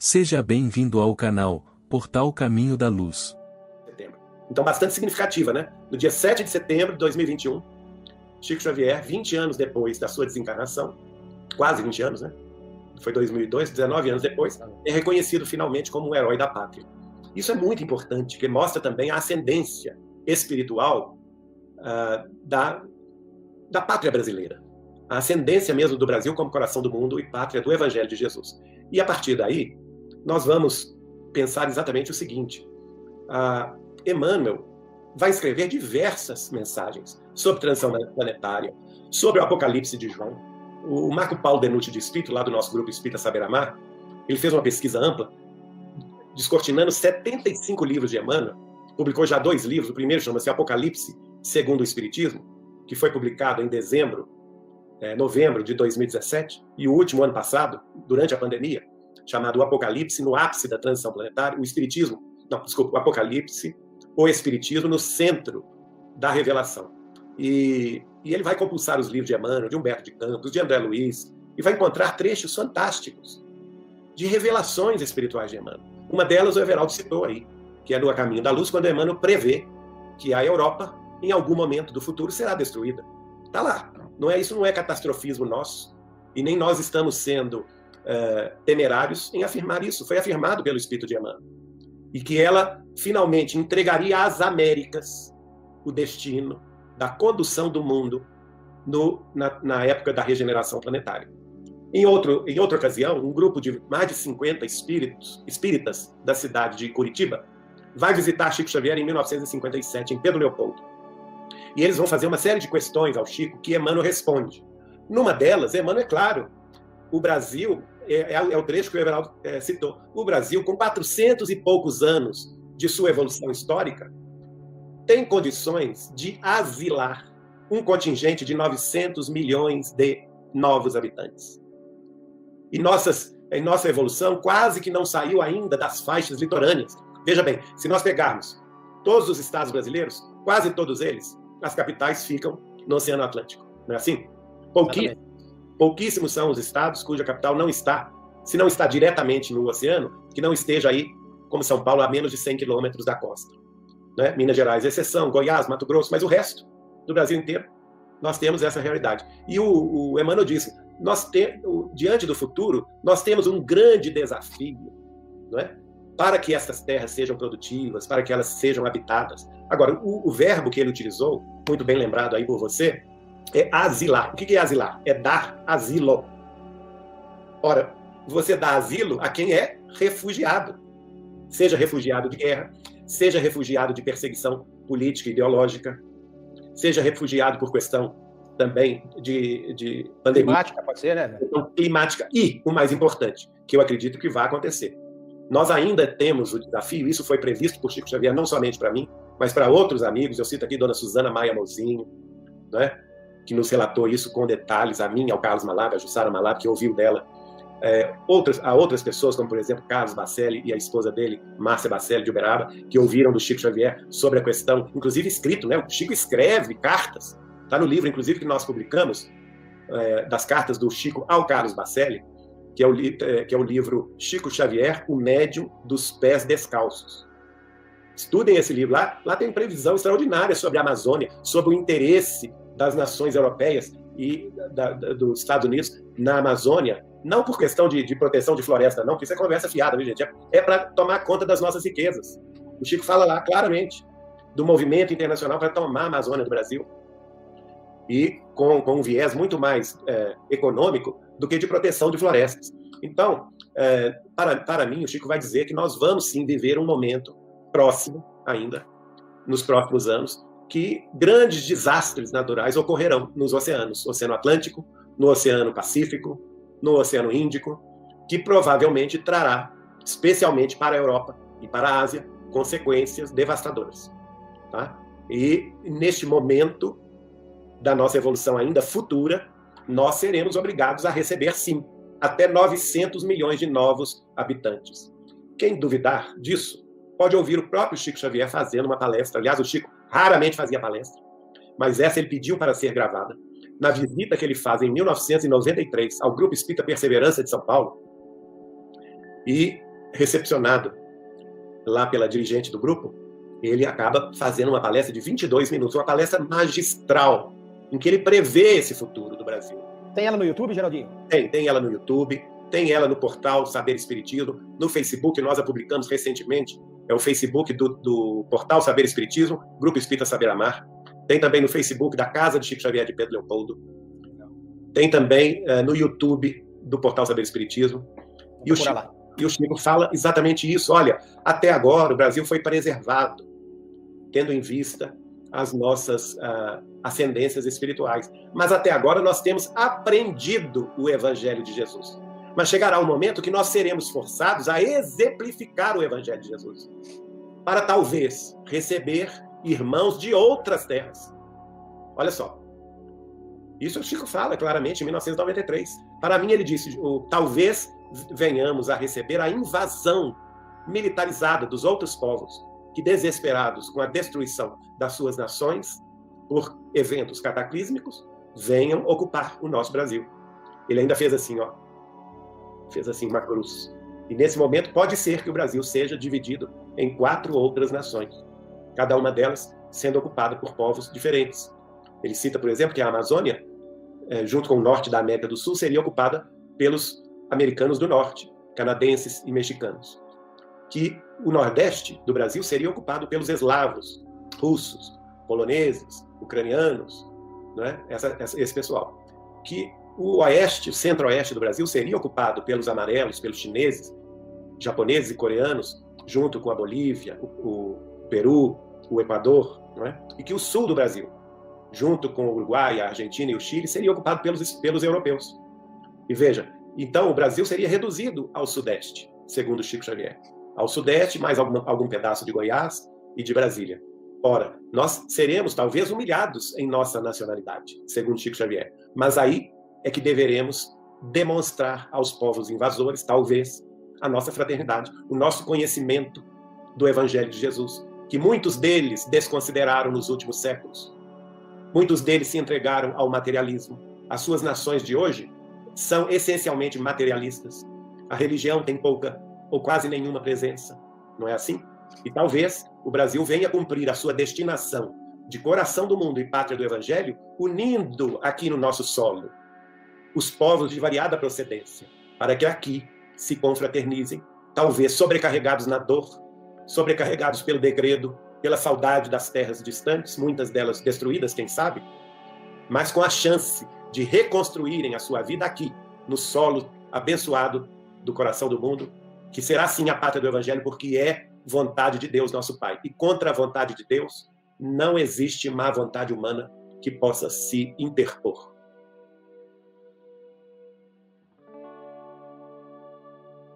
Seja bem-vindo ao canal Portal Caminho da Luz. Então, bastante significativa, né? No dia 7 de setembro de 2021, Chico Xavier, 20 anos depois da sua desencarnação, quase 20 anos, né? Foi 2002, 19 anos depois, é reconhecido finalmente como um herói da pátria. Isso é muito importante, porque mostra também a ascendência espiritual da pátria brasileira. A ascendência mesmo do Brasil como coração do mundo e pátria do Evangelho de Jesus. E a partir daí, nós vamos pensar exatamente o seguinte. Emmanuel vai escrever diversas mensagens sobre transição planetária, sobre o Apocalipse de João. O Marco Paulo Denucci de Espírito, lá do nosso grupo Espírita Saber Amar, ele fez uma pesquisa ampla, descortinando 75 livros de Emmanuel, publicou já 2 livros, o primeiro chama-se Apocalipse segundo o Espiritismo, que foi publicado em novembro de 2017, e o último, ano passado, durante a pandemia, chamado Apocalipse no ápice da transição planetária, o Apocalipse, o Espiritismo no centro da revelação. E ele vai compulsar os livros de Emmanuel, de Humberto de Campos, de André Luiz, e vai encontrar trechos fantásticos de revelações espirituais de Emmanuel. Uma delas o Everaldo citou aí, que é no A Caminho da Luz, quando Emmanuel prevê que a Europa, em algum momento do futuro, será destruída. Está lá. Isso não é catastrofismo nosso, e nem nós estamos sendo temerários em afirmar isso. Foi afirmado pelo Espírito de Emmanuel. E que ela finalmente entregaria às Américas o destino da condução do mundo na época da regeneração planetária. Em outra ocasião, um grupo de mais de 50 espíritas da cidade de Curitiba vai visitar Chico Xavier em 1957, em Pedro Leopoldo. E eles vão fazer uma série de questões ao Chico que Emmanuel responde. Numa delas, Emmanuel é claro, o Brasil, é o trecho que o Everaldo citou, o Brasil, com 400 e poucos anos de sua evolução histórica, tem condições de asilar um contingente de 900 milhões de novos habitantes. E nossa evolução quase que não saiu ainda das faixas litorâneas. Veja bem, se nós pegarmos todos os estados brasileiros, quase todos eles, as capitais ficam no Oceano Atlântico. Não é assim? Pouquíssimos são os estados cuja capital não está, se não está diretamente no oceano, que não esteja aí, como São Paulo, a menos de 100 quilômetros da costa. Né? Minas Gerais, exceção, Goiás, Mato Grosso, mas o resto do Brasil inteiro, nós temos essa realidade. E o Emmanuel disse, diante do futuro, nós temos um grande desafio, não é? Para que essas terras sejam produtivas, para que elas sejam habitadas. Agora, o verbo que ele utilizou, muito bem lembrado aí por você, é asilar. O que é asilar? É dar asilo. Ora, você dá asilo a quem é refugiado. Seja refugiado de guerra, seja refugiado de perseguição política e ideológica, seja refugiado por questão também de pandemia. Climática, pode ser, né? Climática. E, o mais importante, que eu acredito que vai acontecer. Nós ainda temos o desafio, isso foi previsto por Chico Xavier, não somente para mim, mas para outros amigos. Eu cito aqui Dona Suzana Maia Mozinho, né, que nos relatou isso com detalhes, a mim, ao Carlos Malab, a Jussara Malab, que ouviu dela, a outras pessoas, como por exemplo Carlos Bacelli e a esposa dele, Márcia Bacelli de Uberaba, que ouviram do Chico Xavier sobre a questão, inclusive escrito, né? O Chico escreve cartas, está no livro, inclusive, que nós publicamos, das cartas do Chico ao Carlos Bacelli, que é o livro Chico Xavier, o Médium dos Pés Descalços. Estudem esse livro. Lá tem previsão extraordinária sobre a Amazônia, sobre o interesse das nações europeias e dos Estados Unidos na Amazônia, não por questão de proteção de floresta, não, porque isso é conversa fiada, viu, gente? É para tomar conta das nossas riquezas. O Chico fala lá claramente do movimento internacional para tomar a Amazônia do Brasil. E com um viés muito mais econômico do que de proteção de florestas. Então, para mim, o Chico vai dizer que nós vamos sim viver um momento próximo ainda, nos próximos anos, que grandes desastres naturais ocorrerão nos oceanos, Oceano Atlântico, no Oceano Pacífico, no Oceano Índico, que provavelmente trará, especialmente para a Europa e para a Ásia, consequências devastadoras. Tá? E neste momento da nossa evolução ainda futura, nós seremos obrigados a receber, sim, até 900 milhões de novos habitantes. Quem duvidar disso, pode ouvir o próprio Chico Xavier fazendo uma palestra. Aliás, o Chico raramente fazia palestra, mas essa ele pediu para ser gravada. Na visita que ele faz em 1993 ao Grupo Espírita Perseverança de São Paulo, e recepcionado lá pela dirigente do grupo, ele acaba fazendo uma palestra de 22 minutos, uma palestra magistral, em que ele prevê esse futuro do Brasil. Tem ela no YouTube, Geraldinho? Tem ela no YouTube, tem ela no portal Saber Espiritismo, no Facebook, nós a publicamos recentemente, é o Facebook do portal Saber Espiritismo, Grupo Espírita Saber Amar. Tem também no Facebook da Casa de Chico Xavier de Pedro Leopoldo. Tem também no YouTube do portal Saber Espiritismo. E o Chico fala exatamente isso. Olha, até agora o Brasil foi preservado, tendo em vista as nossas ascendências espirituais. Mas até agora nós temos aprendido o Evangelho de Jesus. Mas chegará um momento que nós seremos forçados a exemplificar o Evangelho de Jesus, para talvez receber irmãos de outras terras. Olha só. Isso o Chico fala claramente em 1993. Para mim, ele disse, talvez venhamos a receber a invasão militarizada dos outros povos, que, desesperados com a destruição das suas nações, por eventos cataclísmicos, venham ocupar o nosso Brasil. Ele ainda fez assim, ó. Fez assim uma cruz. E nesse momento pode ser que o Brasil seja dividido em 4 outras nações, cada uma delas sendo ocupada por povos diferentes. Ele cita, por exemplo, que a Amazônia, junto com o norte da América do Sul, seria ocupada pelos americanos do norte, canadenses e mexicanos. Que o nordeste do Brasil seria ocupado pelos eslavos, russos, poloneses, ucranianos, né? Esse pessoal. Que o oeste, o centro-oeste do Brasil seria ocupado pelos amarelos, pelos chineses, japoneses e coreanos, junto com a Bolívia, o Peru, o Equador, não é? E que o sul do Brasil, junto com o Uruguai, a Argentina e o Chile, seria ocupado pelos europeus. E veja, então o Brasil seria reduzido ao sudeste, segundo Chico Xavier. Ao sudeste, mais algum pedaço de Goiás e de Brasília. Ora, nós seremos talvez humilhados em nossa nacionalidade, segundo Chico Xavier. Mas aí é que deveremos demonstrar aos povos invasores, talvez, a nossa fraternidade, o nosso conhecimento do Evangelho de Jesus, que muitos deles desconsideraram nos últimos séculos. Muitos deles se entregaram ao materialismo. As suas nações de hoje são essencialmente materialistas. A religião tem pouca ou quase nenhuma presença. Não é assim? E talvez o Brasil venha cumprir a sua destinação de coração do mundo e pátria do Evangelho, unindo aqui no nosso solo os povos de variada procedência, para que aqui se confraternizem, talvez sobrecarregados na dor, sobrecarregados pelo degredo, pela saudade das terras distantes, muitas delas destruídas, quem sabe, mas com a chance de reconstruírem a sua vida aqui, no solo abençoado do coração do mundo, que será sim a pátria do Evangelho, porque é vontade de Deus, nosso Pai. E contra a vontade de Deus, não existe má vontade humana que possa se interpor.